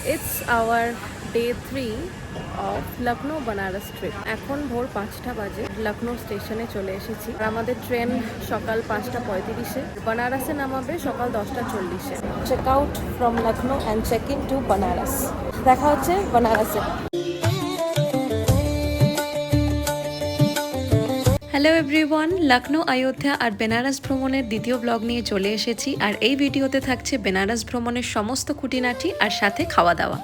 It's our day 3 of Lucknow Banaras trip. এখন ভোর 5টা বাজে, লখনৌ স্টেশনে চলে এসেছি। আর আমাদের ট্রেন সকাল 5:35-এ, বানারসে নামাবে সকাল 10:40-এ। Check out from Lucknow and check in to Banaras. দেখা হচ্ছে বানারসে। হ্যালো এভরিওয়ান, লখনৌ, অযোধ্যা আর বেনারস ভ্রমণের দ্বিতীয় ব্লগ নিয়ে চলে এসেছি। আর এই ভিডিওতে থাকছে বেনারস ভ্রমণের সমস্ত খুঁটিনাটি আর সাথে খাওয়া দাওয়া।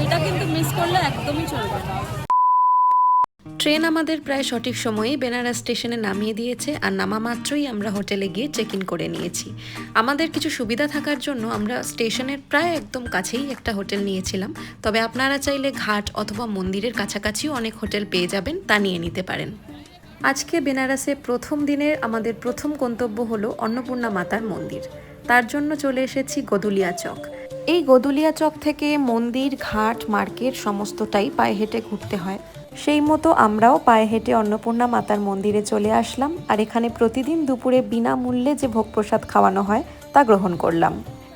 এটা কিন্তু মিস করলে একদমই চলবে না। ট্রেন আমাদের প্রায় সঠিক সময়েই বেনারস স্টেশনে নামিয়ে দিয়েছে আর নামা মাত্রই আমরা হোটেলে গিয়ে চেক ইন করে নিয়েছি। আমাদের কিছু সুবিধা থাকার জন্য আমরা স্টেশনের প্রায় একদম কাছেই একটা হোটেল নিয়েছিলাম, তবে আপনারা চাইলে ঘাট অথবা মন্দিরের কাছাকাছিও অনেক হোটেল পেয়ে যাবেন, তা নিয়ে নিতে পারেন। আজকে বেনারসে প্রথম দিনের আমাদের প্রথম গন্তব্য হলো অন্নপূর্ণা মাতার মন্দির। তার জন্য চলে এসেছি গদুলিয়া চক। এই গদুলিয়া চক থেকে মন্দির, ঘাট, মার্কেট সমস্তটাই পায়ে হেঁটে ঘুরতে হয়। সেই মতো আমরাও পায়ে হেঁটে অন্নপূর্ণা মাতার মন্দিরে চলে আসলাম আর এখানে প্রতিদিন দুপুরে বিনামূল্যে যে ভোগ প্রসাদ খাওয়ানো হয় তা গ্রহণ করলাম।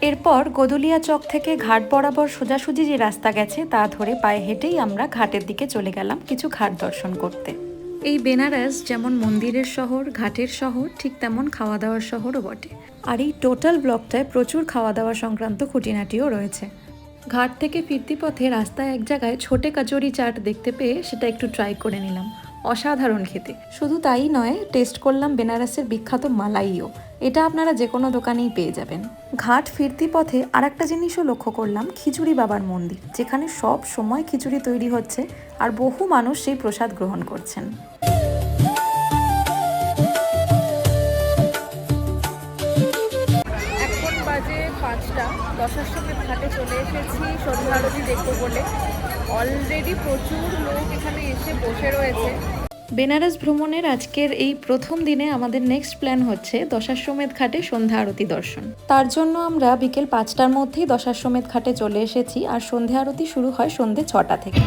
এরপর গদুলিয়া চক থেকে ঘাট বরাবর সোজাসুজি যে রাস্তা গেছে তা ধরে পায়ে হেঁটেই আমরা ঘাটের দিকে চলে গেলাম কিছু ঘাট দর্শন করতে। এই বেনারস যেমন মন্দিরের শহর, ঘাটের শহর, ঠিক তেমন খাওয়া দাওয়ার শহরও বটে। আর এই টোটাল ব্লকটায় প্রচুর খাওয়া দাওয়া সংক্রান্ত খুঁটিনাটিও রয়েছে। ঘাট থেকে ফিরতি পথে রাস্তায় এক জায়গায় ছোটে কচুরি চাট দেখতে পেয়ে সেটা একটু ট্রাই করে নিলাম। অসাধারণ খেতে। শুধু তাই নয়, টেস্ট করলাম বেনারসের বিখ্যাত মালাইও। এটা আপনারা যে কোনো দোকানেই পেয়ে যাবেন। ঘাট ফিরতি পথে আর একটা জিনিসও লক্ষ্য করলাম, খিচুড়ি বাবার মন্দির, যেখানে সব সময় খিচুড়ি তৈরি হচ্ছে আর বহু মানুষ সেই প্রসাদ গ্রহণ করছেন। এখন বাজে 5টা, দশাশ্বমেধ ঘাটে চলে এসেছি সন্ধ্যা আরতি দেখবো বলে। অলরেডি প্রচুর লোক এখানে এসে বসে রয়েছে। বেনারস ভ্রমণের আজকের এই প্রথম দিনে আমাদের নেক্সট প্ল্যান হচ্ছে দশাশ্বমেধ ঘাটে সন্ধ্যা আরতি দর্শন। তার জন্য আমরা বিকেল 5টার মধ্যেই দশাশ্বমেধ ঘাটে চলে এসেছি আর সন্ধ্যা আরতি শুরু হয় সন্ধ্যে 6টা থেকে।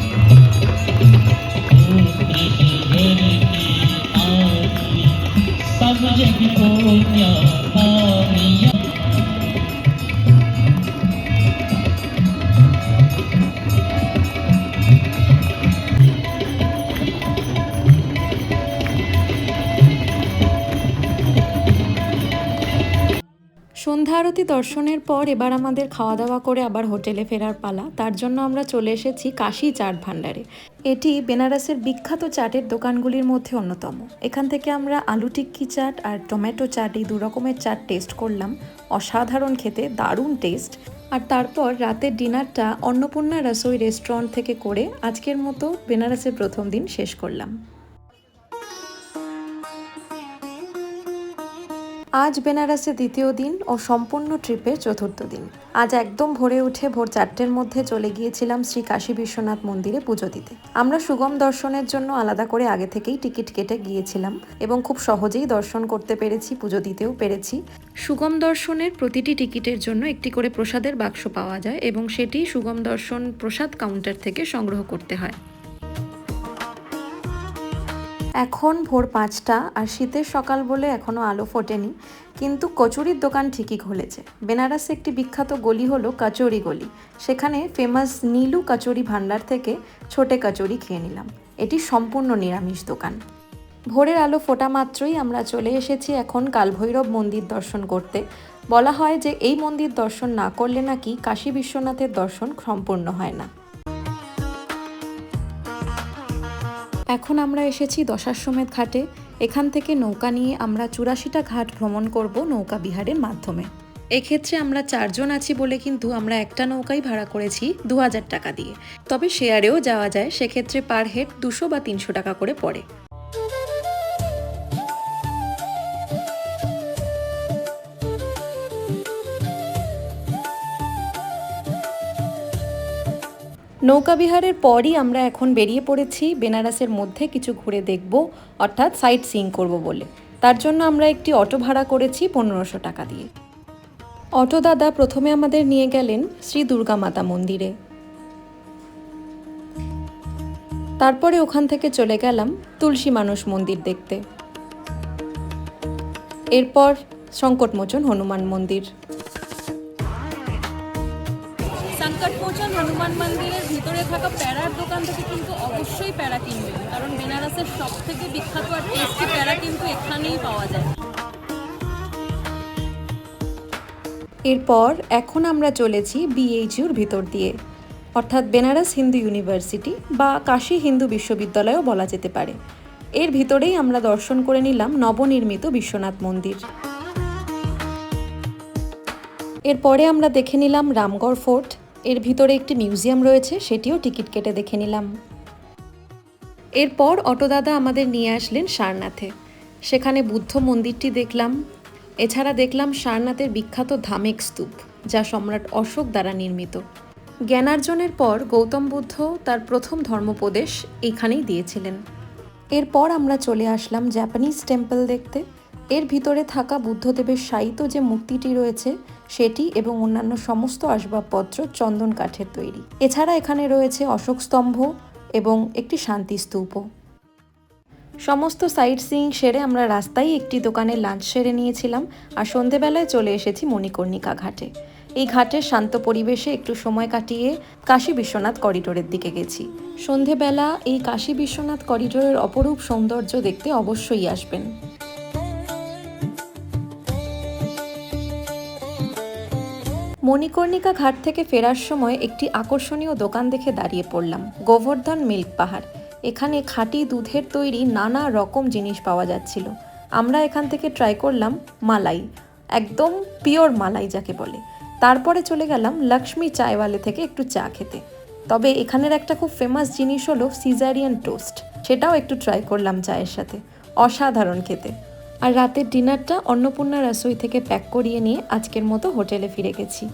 সন্ধ্যা আরতি দর্শনের পর এবার আমাদের খাওয়া দাওয়া করে আবার হোটেলে ফেরার পালা। তার জন্য আমরা চলে এসেছি কাশী চাট ভান্ডারে। এটি বেনারসের বিখ্যাত চাটের দোকানগুলির মধ্যে অন্যতম। এখান থেকে আমরা আলু টিক্কি চাট আর টমেটো চাট, এই 2 রকমের চাট টেস্ট করলাম। অসাধারণ খেতে, দারুণ টেস্ট। আর তারপর রাতের ডিনারটা অন্নপূর্ণা রসোই রেস্টুরেন্ট থেকে করে আজকের মতো বেনারসের প্রথম দিন শেষ করলাম। আজ বেনারসে দ্বিতীয় দিন ও সম্পূর্ণ ট্রিপের চতুর্থ দিন। আজ একদম ভোরে উঠে ভোর 4টের মধ্যে চলে গিয়েছিলাম শ্রী কাশী বিশ্বনাথ মন্দিরে পুজো দিতে। আমরা সুগম দর্শনের জন্য আলাদা করে আগে থেকেই টিকিট কেটে গিয়েছিলাম এবং খুব সহজেই দর্শন করতে পেরেছি, পুজো দিতেও পেরেছি। সুগম দর্শনের প্রতিটি টিকিটের জন্য একটি করে প্রসাদের বাক্স পাওয়া যায় এবং সেটি সুগম দর্শন প্রসাদ কাউন্টার থেকে সংগ্রহ করতে হয়। এখন ভোর 5টা আর শীতের সকাল বলে এখনও আলো ফোটেনি, কিন্তু কচুরির দোকান ঠিকই খুলেছে। বেনারসে একটি বিখ্যাত গলি হলো কচুরি গলি। সেখানে ফেমাস নীলু কচুরি ভান্ডার থেকে ছোটে কচুরি খেয়ে নিলাম। এটি সম্পূর্ণ নিরামিষ দোকান। ভোরের আলো ফোটা মাত্রই আমরা চলে এসেছি এখন কালভৈরব মন্দির দর্শন করতে। বলা হয় যে এই মন্দির দর্শন না করলে নাকি কাশী বিশ্বনাথের দর্শন সম্পূর্ণ হয় না। এখন আমরা এসেছি দশাশ্বমেধ ঘাটে। এখান থেকে নৌকা নিয়ে আমরা 84টা ঘাট ভ্রমণ করব নৌকা বিহারের মাধ্যমে। এক্ষেত্রে আমরা 4 জন আছি বলে কিন্তু আমরা একটা নৌকাই ভাড়া করেছি 2000 টাকা দিয়ে। তবে শেয়ারেও যাওয়া যায়, সেক্ষেত্রে পার হেড 200 বা 300 টাকা করে পড়ে। নৌকা বিহারের পরই আমরা এখন বেরিয়ে পড়েছি বেনারসের মধ্যে কিছু ঘুরে দেখব, অর্থাৎ সাইট সিইং করব বলে। তার জন্য আমরা একটি অটো ভাড়া করেছি 1500 টাকা দিয়ে। অটো দাদা প্রথমে আমাদের নিয়ে গেলেন শ্রী দুর্গা মাতা মন্দিরে। তারপরে ওখান থেকে চলে গেলাম তুলসী মানস মন্দির দেখতে। এরপর সংকটমোচন হনুমান মন্দির। সংকটমোচন হনুমান হনুমান মন্দিরের ভিতরে থাকা প্যারার দোকান থেকে কিন্তু অবশ্যই প্যারা কিনবেন, কারণ বেনারসের সব থেকে বিখ্যাত আর টেস্টি প্যারা কিন্তু এখানেই পাওয়া যায়। এরপর এখন আমরা চলেছি BHUর ভিতর দিয়ে, অর্থাৎ বেনারস হিন্দু ইউনিভার্সিটি বা কাশী হিন্দু বিশ্ববিদ্যালয়ও বলা যেতে পারে। এর ভিতরেই আমরা দর্শন করে নিলাম নবনির্মিত বিশ্বনাথ মন্দির। এরপরে আমরা দেখে নিলাম রামগড় ফোর্ট। এর ভিতরে একটি মিউজিয়াম রয়েছে, সেটিও টিকিট কেটে দেখে নিলাম। এরপর অটোদাদা আমাদের নিয়ে আসলেন সারনাথে। সেখানে বুদ্ধ মন্দিরটি দেখলাম। এছাড়া দেখলাম সারনাথের বিখ্যাত ধামেক স্তূপ, যা সম্রাট অশোক দ্বারা নির্মিত। জ্ঞানার্জনের পর গৌতম বুদ্ধ তার প্রথম ধর্মোপদেশ এইখানেই দিয়েছিলেন। এরপর আমরা চলে আসলাম জাপানিজ টেম্পল দেখতে। এর ভিতরে থাকা বুদ্ধদেবের শায়িত যে মূর্তিটি রয়েছে সেটি এবং অন্যান্য সমস্ত আসবাবপত্র চন্দন কাঠের তৈরি। এছাড়া এখানে রয়েছে অশোক স্তম্ভ এবং একটি শান্তি স্তূপও। সমস্ত সাইট সিইং সেরে আমরা রাস্তায় একটি দোকানে লাঞ্চ সেরে নিয়েছিলাম আর সন্ধেবেলায় চলে এসেছি মণিকর্ণিকা ঘাটে। এই ঘাটের শান্ত পরিবেশে একটু সময় কাটিয়ে কাশী বিশ্বনাথ করিডোরের দিকে গেছি। সন্ধেবেলা এই কাশী বিশ্বনাথ করিডোরের অপরূপ সৌন্দর্য দেখতে অবশ্যই আসবেন। মণিকর্ণিকা ঘাট থেকে ফেরার সময় একটি আকর্ষণীয় দোকান দেখে দাঁড়িয়ে পড়লাম, গোবর্ধন মিল্ক পাহাড়। এখানে খাঁটি দুধের তৈরি নানা রকম জিনিস পাওয়া যাচ্ছিল। আমরা এখান থেকে ট্রাই করলাম মালাই, একদম পিওর মালাই যাকে বলে। তারপরে চলে গেলাম লক্ষ্মী চায়ওয়ালে থেকে একটু চা খেতে। তবে এখানের একটা খুব ফেমাস জিনিস হলো সিজারিয়ান টোস্ট, সেটাও একটু ট্রাই করলাম চায়ের সাথে, অসাধারণ খেতে। আর রাতের ডিনারটা অন্নপূর্ণা রসোই থেকে প্যাক করিয়ে নিয়ে আজকের মতো হোটেলে ফিরে গেছি।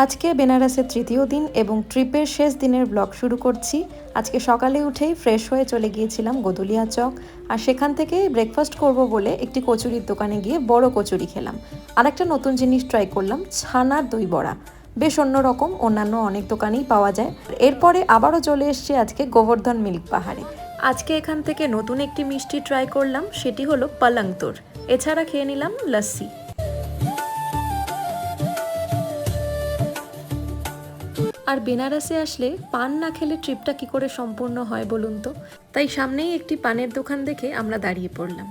আজকে বেনারসের তৃতীয় দিন এবং ট্রিপের শেষ দিনের ব্লগ শুরু করছি। আজকে সকালে উঠেই ফ্রেশ হয়ে চলে গিয়েছিলাম গদুলিয়া চক, আর সেখান থেকে ব্রেকফাস্ট করব বলে একটি কচুরির দোকানে গিয়ে বড় কচুরি খেলাম। আর একটা নতুন জিনিস ট্রাই করলাম, ছানার দই বড়া, বেশ অন্যরকম, অন্যান্য অনেক দোকানেই পাওয়া যায়। এরপরে আবারও চলে এসেছি আজকে গোবর্ধন মিল্ক পাহাড়ে। আজকে এখান থেকে নতুন একটি মিষ্টি ট্রাই করলাম, সেটি হলো পালাংতোর। এছাড়া খেয়ে নিলাম লস্যি। আর বেনারসে আসলে পান না খেলে ট্রিপটা কি করে সম্পূর্ণ হয় বলুন তো? তাই সামনেই একটি পানের দোকান দেখে আমরা দাঁড়িয়ে পড়লাম।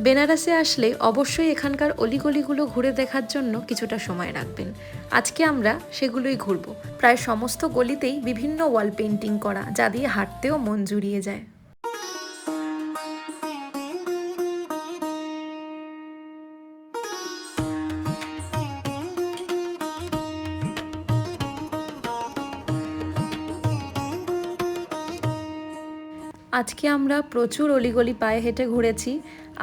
বেনারসে আসলে অবশ্যই এখানকার অলিগলিগুলো ঘুরে দেখার জন্য কিছুটা সময় রাখবেন। আজকে আমরা সেগুলোই ঘুরব। প্রায় সমস্ত গলিতেই বিভিন্ন ওয়াল পেন্টিং করা, যা দিয়ে হাঁটতেও মন জুড়িয়ে যায়। আজকে আমরা প্রচুর অলিগলি পায়ে হেঁটে ঘুরেছি,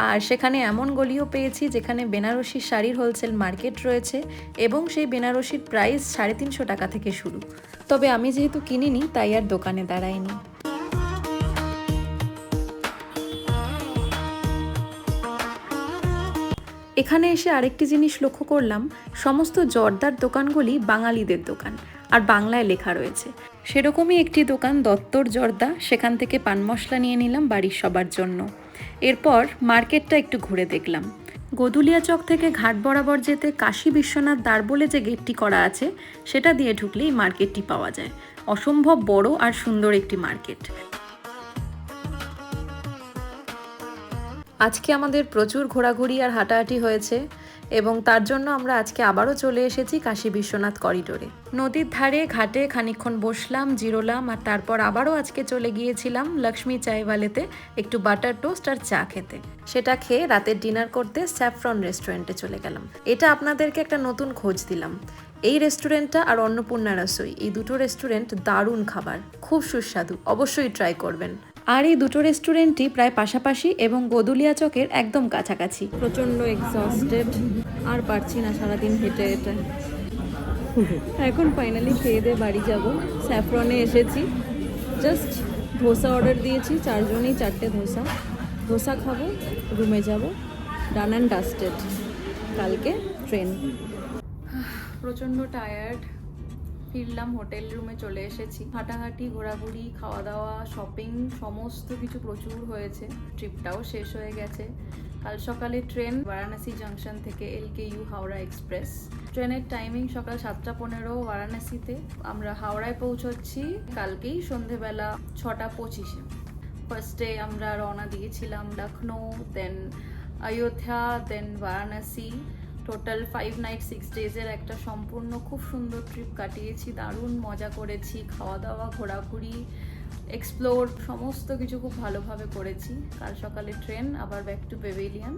আর সেখানে এমন গলিও পেয়েছি যেখানে বেনারসি শাড়ির হোলসেল মার্কেট রয়েছে এবং সেই বেনারসির প্রাইস 350 টাকা থেকে শুরু। তবে আমি যেহেতু কিনিনি তাই আর দোকানে দাঁড়াইনি। এখানে এসে আরেকটি জিনিস লক্ষ্য করলাম, সমস্ত জর্দার দোকানগুলি বাঙালিদের দোকান আর বাংলায় লেখা রয়েছে। সেরকমই একটি দোকান দত্তর জর্দা, সেখান থেকে পান মশলা নিয়ে নিলাম বাড়ির সবার জন্য। এরপর মার্কেটটা একটু ঘুরে দেখলাম। গদুলিয়া চক থেকে ঘাট বরাবর যেতে কাশী বিশ্বনাথ দ্বার বলে যে গেটটি করা আছে, সেটা দিয়ে ঢুকলেই মার্কেটটি পাওয়া যায়। অসম্ভব বড় আর সুন্দর একটি মার্কেট। আজকে আমাদের প্রচুর ঘোরাঘুরি আর হাঁটাহাঁটি হয়েছে এবং তার জন্য আমরা আজকে আবারও চলে এসেছি কাশী বিশ্বনাথ করিডোরে। নদীর ধারে ঘাটে খানিকক্ষণ বসলাম, জিরোলাম, আর তারপর আবারও আজকে চলে গিয়েছিলাম লক্ষ্মী চায়ওয়ালেতে একটু বাটার টোস্ট আর চা খেতে। সেটা খেয়ে রাতের ডিনার করতে স্যাফরন রেস্টুরেন্টে চলে গেলাম। এটা আপনাদেরকে একটা নতুন খোঁজ দিলাম। এই রেস্টুরেন্টটা আর অন্নপূর্ণা রসোই, এই দুটো রেস্টুরেন্ট দারুণ খাবার, খুব সুস্বাদু, অবশ্যই ট্রাই করবেন। আর এই দুটো রেস্টুরেন্টই প্রায় পাশাপাশি এবং গদুলিয়া চকের একদম কাছাকাছি। প্রচণ্ড এক্সস্টেড, আর পারছি না সারাদিন হেঁটে হেঁটে। এখন ফাইনালি খেয়ে দিয়ে বাড়ি যাব। স্যাফরনে এসেছি, জাস্ট ধোসা অর্ডার দিয়েছি, 4 জনেই 4টে ধোসা খাবো, রুমে যাব, ডান অ্যান্ড ডাস্টেড। কালকে ট্রেন। প্রচণ্ড টায়ার্ড, ফিরলাম, হোটেল রুমে চলে এসেছি। হাঁটাহাঁটি, ঘোরাঘুরি, খাওয়া দাওয়া, শপিং সমস্ত কিছু প্রচুর হয়েছে। ট্রিপটাও শেষ হয়ে গেছে। কাল সকালে ট্রেন বারাণসী জাংশন থেকে LKU হাওড়া এক্সপ্রেস। ট্রেনের টাইমিং সকাল 7:15 বারাণসীতে। আমরা হাওড়ায় পৌঁছচ্ছি কালকেই সন্ধেবেলা 6:25-এ। ফার্স্টে আমরা রওনা দিয়েছিলাম লখনৌ, দেন অযোধ্যা, দেন বারাণসী। টোটাল 5 নাইট 6 ডেজের একটা সম্পূর্ণ খুব সুন্দর ট্রিপ কাটিয়েছি। দারুণ মজা করেছি, খাওয়া দাওয়া, ঘোরাঘুরি, এক্সপ্লোর সমস্ত কিছু খুব ভালোভাবে করেছি। কাল সকালে ট্রেন, আবার back to pavilion.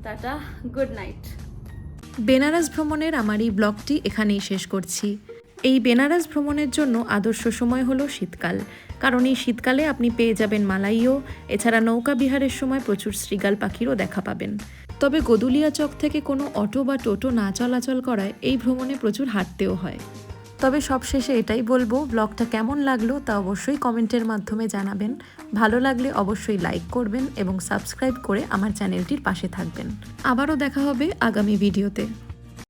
Tata, good night. Benaras ভ্রমণের আমার এই ব্লগটি এখানেই শেষ করছি। এই বেনারস ভ্রমণের জন্য আদর্শ সময় হলো শীতকাল, কারণ এই শীতকালে আপনি পেয়ে যাবেন মালাইও, এছাড়া নৌকা বিহারের সময় প্রচুর শৃগাল পাখিরও দেখা পাবেন। তবে গদুলিয়া চক থেকে কোনো অটো বা টোটো না চলাচল করায় এই ভ্রমণে প্রচুর হাঁটতেও হয়। তবে সবশেষে এটাই বলবো, ব্লগটা কেমন লাগলো তা অবশ্যই কমেন্টের মাধ্যমে জানাবেন। ভালো লাগলে অবশ্যই লাইক করবেন এবং সাবস্ক্রাইব করে আমার চ্যানেলটির পাশে থাকবেন। আবারও দেখা হবে আগামী ভিডিওতে।